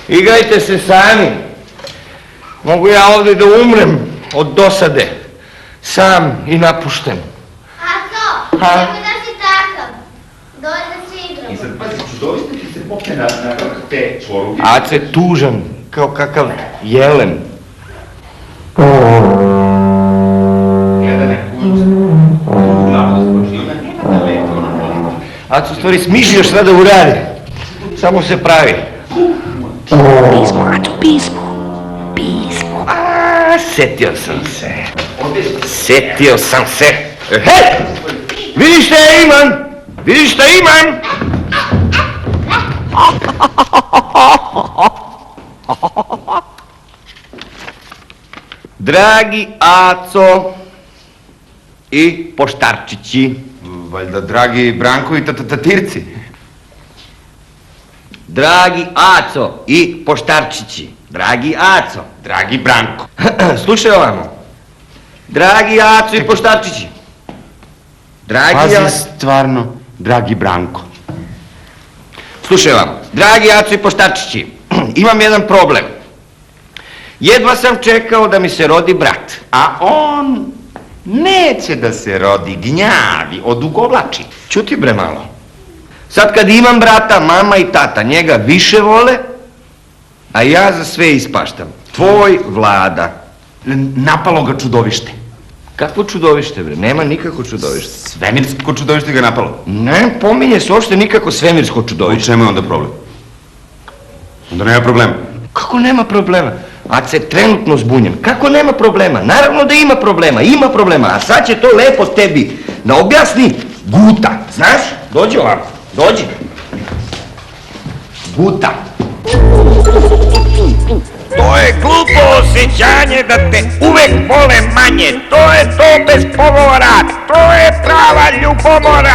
Igrajte se sami. Mogu ja ovdje da umrem od dosade. Sam i napušten. Aco, nemoj da si takav. Dođe da se igramo. I sad, pazi, čudoviste ti se popne na vrh te čvoruge. Ace tužan, kao kakav jelen. Gleda neku glavu da spočina, nema da leto na vodu. Ace u stvari smišljaš šta da uradi. Samo se pravi. Pismo, Aco, pismo. Pismo. Setio sam se. Setio sam se. Hej! Vidiš šta ja imam? Vidiš šta imam? Dragi Aco i poštarčići. Valjda dragi Branko i tatirci. Dragi Aco i poštarčići. Dragi Aco. Dragi Branko. Slušaj ovamo. Dragi Aco i poštarčići. Pazi, stvarno, dragi Branko. Slušaj ovamo. Dragi Aco i poštarčići. Imam jedan problem. Jedva sam čekao da mi se rodi brat. A on neće da se rodi, gnjavi, odugovlači. Čuti bre malo. Sad kad imam brata, mama i tata njega više vole, a ja za sve ispaštam. Tvoj Vlada. Napalo ga čudovište. Kakvo čudovište bre? Nema nikako čudovište. Svemirsko čudovište ga napalo. Ne pominje se uopšte nikako svemirsko U čudovište. čemu je onda problem? Onda nema problema. Kako nema problema? Ace trenutno zbunjen. Kako nema problema? Naravno da ima problema. Ima problema. A sad će to lepo tebi da objasni Guta. Znaš? Dođi ovako. Dođi. Guta. To je glupo osjećanje da te uvek vole manje. To je to bez pogovora. To je prava ljubomora.